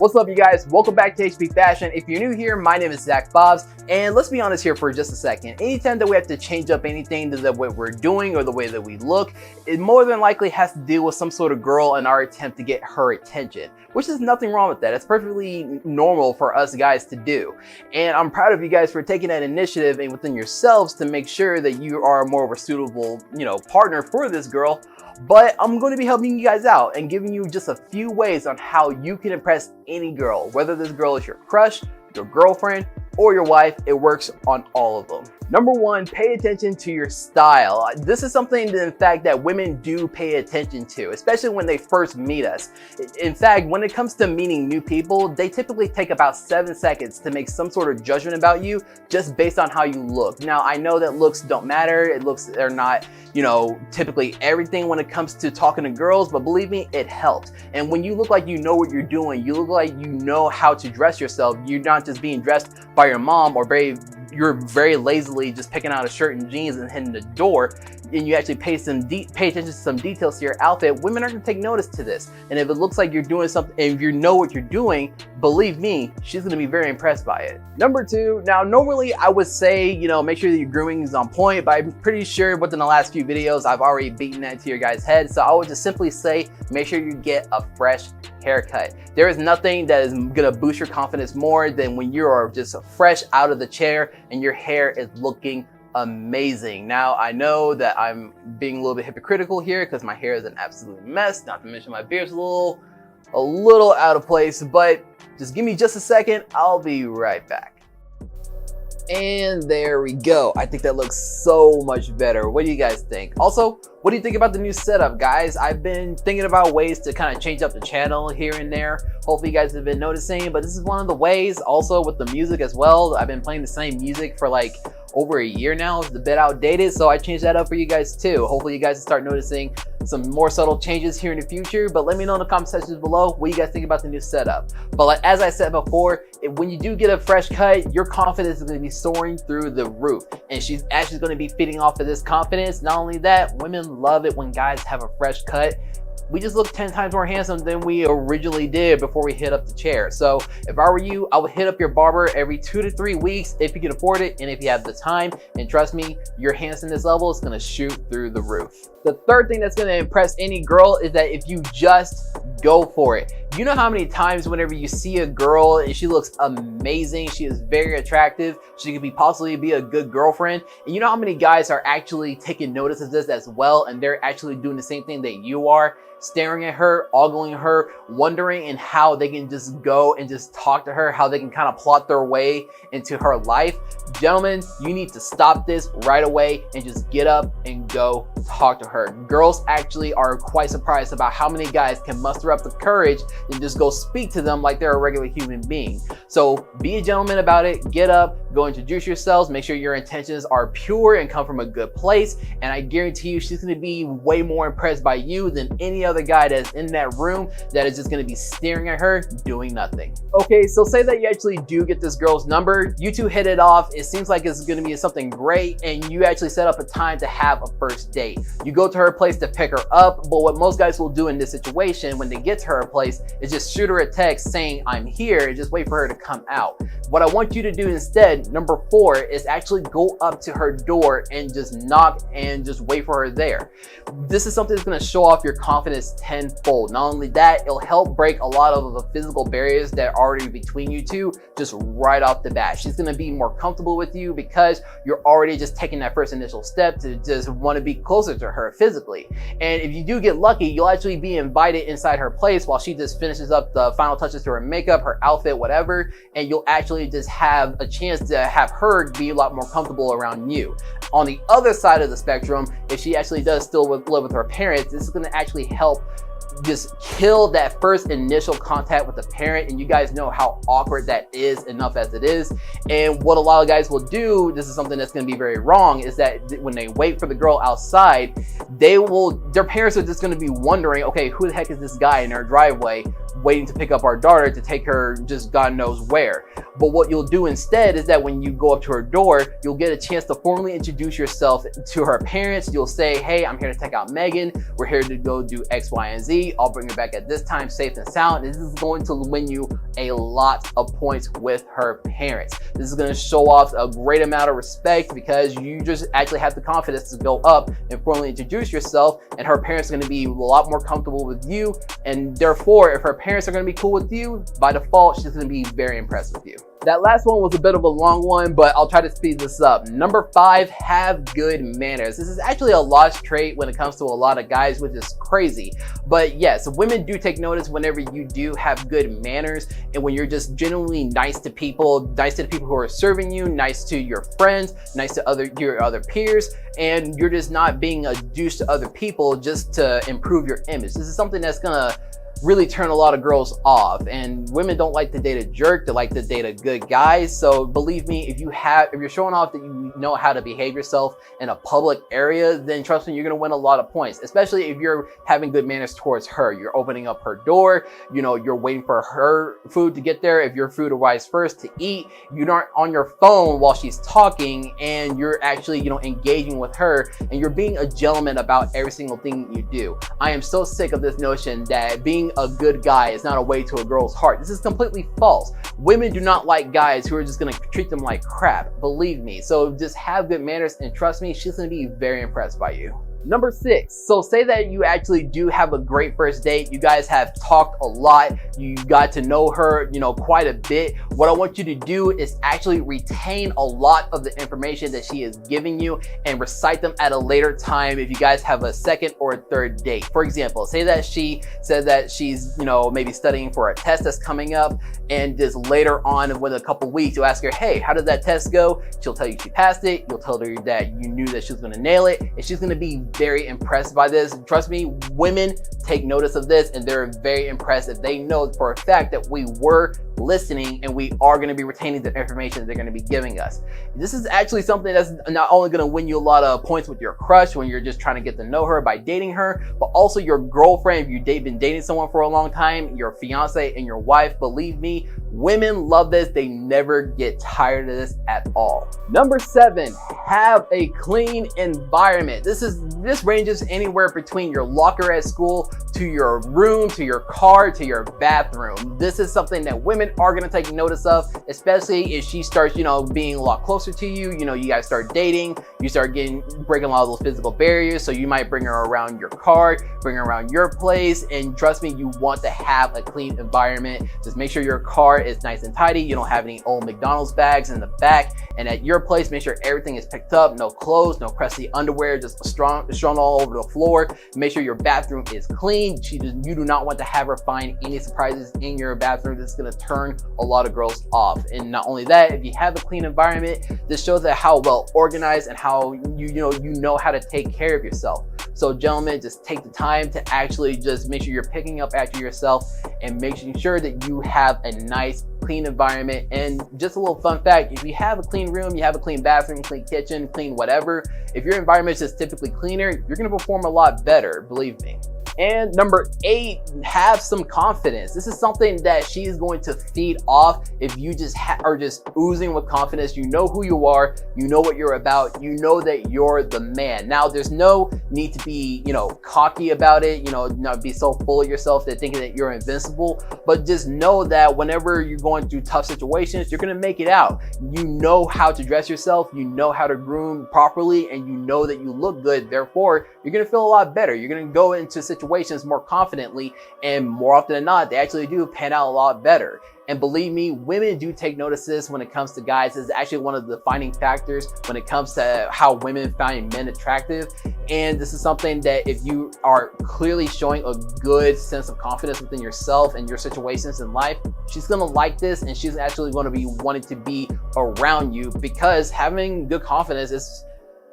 What's up, you guys? Welcome back to HP Fashion. If you're new here, my name is Zach Bobs, and let's be honest here for just a second. Anytime that we have to change up anything to the way we're doing or the way that we look, it more than likely has to deal with some sort of girl in our attempt to get her attention, which is nothing wrong with that. It's perfectly normal for us guys to do. And I'm proud of you guys for taking that initiative and within yourselves to make sure that you are more of a suitable, partner for this girl. But I'm going to be helping you guys out and giving you just a few ways on how you can impress any girl, whether this girl is your crush, your girlfriend, or your wife. It works on all of them. Number one, pay attention to your style. This is something that, in fact, that women do pay attention to, especially when they first meet us. In fact, when it comes to meeting new people, they typically take about 7 seconds to make some sort of judgment about you just based on how you look. Now, I know that looks don't matter. Looks are not, typically everything when it comes to talking to girls, but believe me, it helps. And when you look like you know what you're doing, you look like you know how to dress yourself. You're not just being dressed by your mom or you're very lazily just picking out a shirt and jeans and hitting the door, and you actually pay attention to some details to your outfit. Women are going to take notice to this, and if it looks like you're doing something, and if you know what you're doing, believe me, she's going to be very impressed by it. Number two, now normally I would say, make sure that your grooming is on point, but I'm pretty sure within the last few videos I've already beaten that to your guys' head, so I would just simply say make sure you get a fresh haircut. There is nothing that is gonna boost your confidence more than when you are just fresh out of the chair and your hair is looking amazing. Now, I know that I'm being a little bit hypocritical here because my hair is an absolute mess, not to mention my beard's a little out of place, but just give me just a second, I'll be right back. And there we go. I think that looks so much better. What do you guys think? Also, what do you think about the new setup, guys? I've been thinking about ways to kind of change up the channel here and there. Hopefully you guys have been noticing, but this is one of the ways. Also with the music as well. I've been playing the same music for like over a year now. It's a bit outdated, so I changed that up for you guys too. Hopefully you guys start noticing some more subtle changes here in the future, but let me know in the comment sections below what you guys think about the new setup. But like, as I said before, when you do get a fresh cut, your confidence is going to be soaring through the roof, and she's actually going to be feeding off of this confidence. Not only that, women love it when guys have a fresh cut. We just look 10 times more handsome than we originally did before we hit up the chair. So if I were you, I would hit up your barber every 2 to 3 weeks if you can afford it and if you have the time. And trust me, your handsomeness level is gonna shoot through the roof. The third thing that's gonna impress any girl is that if you just go for it. You know how many times whenever you see a girl and she looks amazing, she is very attractive, she could possibly be a good girlfriend, and you know how many guys are actually taking notice of this as well, and they're actually doing the same thing that you are, staring at her, ogling her, wondering in how they can just go and just talk to her, how they can kind of plot their way into her life. Gentlemen, you need to stop this right away and just get up and go talk to her. Girls actually are quite surprised about how many guys can muster up the courage and just go speak to them like they're a regular human being. So be a gentleman about it, get up, go introduce yourselves, make sure your intentions are pure and come from a good place, and I guarantee you she's gonna be way more impressed by you than any other guy that's in that room that is just gonna be staring at her doing nothing. Okay, so say that you actually do get this girl's number, you two hit it off, it seems like it's gonna be something great, and you actually set up a time to have a first date. You go to her place to pick her up, but what most guys will do in this situation when they get to her place is just shoot her a text saying, "I'm here," and just wait for her to come out. What I want you to do instead, number 4, is actually go up to her door and just knock and just wait for her there. This is something that's gonna show off your confidence tenfold. Not only that, it'll help break a lot of the physical barriers that are already between you two just right off the bat. She's gonna be more comfortable with you because you're already just taking that first initial step to just want to be closer to her physically. And if you do get lucky, you'll actually be invited inside her place while she just finishes up the final touches to her makeup, her outfit, whatever, and you'll actually just have a chance to have her be a lot more comfortable around you. On the other side of the spectrum, if she actually does still live with her parents, this is going to actually help just kill that first initial contact with the parent, and you guys know how awkward that is enough as it is. And what a lot of guys will do, this is something that's going to be very wrong, is that when they wait for the girl outside, their parents are just going to be wondering, okay, who the heck is this guy in our driveway? waiting to pick up our daughter to take her just God knows where. But what you'll do instead is that when you go up to her door, you'll get a chance to formally introduce yourself to her parents. You'll say, hey, I'm here to check out Megan. We're here to go do X, Y, and Z. I'll bring her back at this time safe and sound. This is going to win you a lot of points with her parents. This is going to show off a great amount of respect because you just actually have the confidence to go up and formally introduce yourself, and her parents are going to be a lot more comfortable with you, and therefore if her parents are going to be cool with you, by default she's going to be very impressed with you. That last one was a bit of a long one, but I'll try to speed this up. Number 5, have good manners. This is actually a lost trait when it comes to a lot of guys, which is crazy. But yes, women do take notice whenever you do have good manners, and when you're just genuinely nice to the people who are serving you, nice to your friends, nice to your other peers, and you're just not being a douche to other people just to improve your image. This is something that's gonna really turn a lot of girls off, and women don't like to date a jerk. They like to date a good guy. So believe me, if you're showing off that you know how to behave yourself in a public area, then trust me, you're gonna win a lot of points, especially if you're having good manners towards her. You're opening up her door, you're waiting for her food to get there. If your food arrives first to eat, you're not on your phone while she's talking, and you're actually engaging with her, and you're being a gentleman about every single thing you do. I am so sick of this notion that being a good guy is not a way to a girl's heart. This is completely false. Women do not like guys who are just gonna treat them like crap, believe me. So just have good manners, and trust me, she's gonna be very impressed by you. Number 6, so say that you actually do have a great first date. You guys have talked a lot. You got to know her, quite a bit. What I want you to do is actually retain a lot of the information that she is giving you and recite them at a later time if you guys have a second or a third date. For example, say that she said that she's, maybe studying for a test that's coming up, and just later on within a couple weeks, you'll ask her, hey, how did that test go? She'll tell you she passed it. You'll tell her that you knew that she was gonna nail it, and she's gonna be very impressed by this. Trust me, women take notice of this, and they're very impressed if they know for a fact that we were listening and we are going to be retaining the information they're going to be giving us. This is actually something that's not only going to win you a lot of points with your crush when you're just trying to get to know her by dating her, but also your girlfriend if you've been dating someone for a long time, your fiance and your wife. Believe me, women love this. They never get tired of this at all. Number 7, have a clean environment. This ranges anywhere between your locker at school to your room, to your car, to your bathroom. This is something that women are gonna take notice of, especially if she starts, being a lot closer to you. You guys start dating, you start breaking a lot of those physical barriers. So you might bring her around your car, bring her around your place, and trust me, you want to have a clean environment. Just make sure your car is nice and tidy. You don't have any old McDonald's bags in the back, and at your place, make sure everything is picked up. No clothes, no crusty underwear, just strewn all over the floor. Make sure your bathroom is clean. You do not want to have her find any surprises in your bathroom. This is going to turn a lot of girls off. And not only that, if you have a clean environment, this shows that how well organized and how you know how to take care of yourself. So gentlemen, just take the time to actually just make sure you're picking up after yourself and making sure that you have a nice clean environment. And just a little fun fact, if you have a clean room, you have a clean bathroom, clean kitchen, clean whatever, if your environment is just typically cleaner, you're going to perform a lot better, believe me. And number 8, have some confidence. This is something that she is going to feed off if you just are just oozing with confidence. You know who you are, you know what you're about, you know that you're the man. Now, there's no need to be, cocky about it, not be so full of yourself that thinking that you're invincible, but just know that whenever you're going through tough situations, you're gonna make it out. You know how to dress yourself, you know how to groom properly, and you know that you look good. Therefore, you're gonna feel a lot better. You're gonna go into situations more confidently, and more often than not, they actually do pan out a lot better. And believe me, women do take notice of this when it comes to guys. It's actually one of the defining factors when it comes to how women find men attractive. And this is something that if you are clearly showing a good sense of confidence within yourself and your situations in life, she's gonna like this, and she's actually gonna be wanting to be around you, because having good confidence is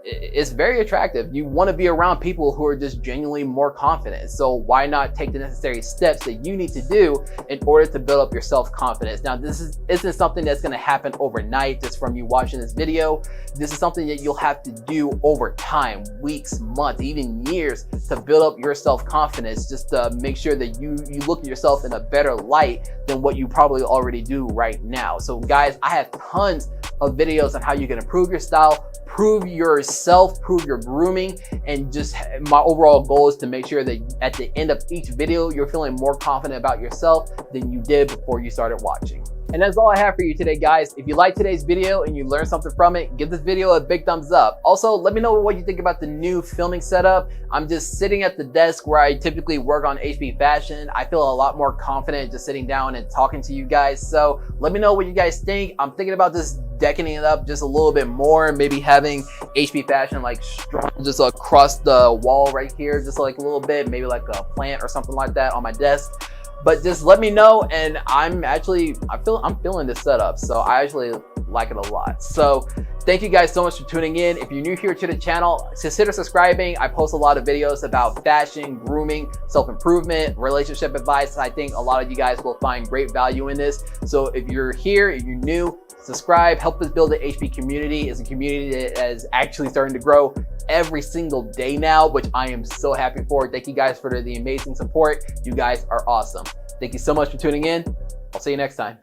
it's very attractive. You want to be around people who are just genuinely more confident. So why not take the necessary steps that you need to do in order to build up your self-confidence? Now, isn't something that's going to happen overnight just from you watching this video. This is something that you'll have to do over time, weeks, months, even years, to build up your self-confidence, just to make sure that you look at yourself in a better light than what you probably already do right now. So guys, I have tons of videos on how you can improve your style, prove yourself, prove your grooming, and just my overall goal is to make sure that at the end of each video, you're feeling more confident about yourself than you did before you started watching. And that's all I have for you today, guys. If you liked today's video and you learned something from it, give this video a big thumbs up. Also, let me know what you think about the new filming setup. I'm just sitting at the desk where I typically work on HB Fashion. I feel a lot more confident just sitting down and talking to you guys. So let me know what you guys think. I'm thinking about just decking it up just a little bit more, maybe having HB Fashion like strung just across the wall right here, just like a little bit, maybe like a plant or something like that on my desk. But just let me know, and I'm feeling this setup, so I actually like it a lot. So thank you guys so much for tuning in. If you're new here to the channel, consider subscribing. I post a lot of videos about fashion, grooming, self-improvement, relationship advice. I think a lot of you guys will find great value in this. So if you're here, if you're new, subscribe, help us build the HB community. It's a community that is actually starting to grow every single day now, which I am so happy for. Thank you guys for the amazing support. You guys are awesome. Thank you so much for tuning in. I'll see you next time.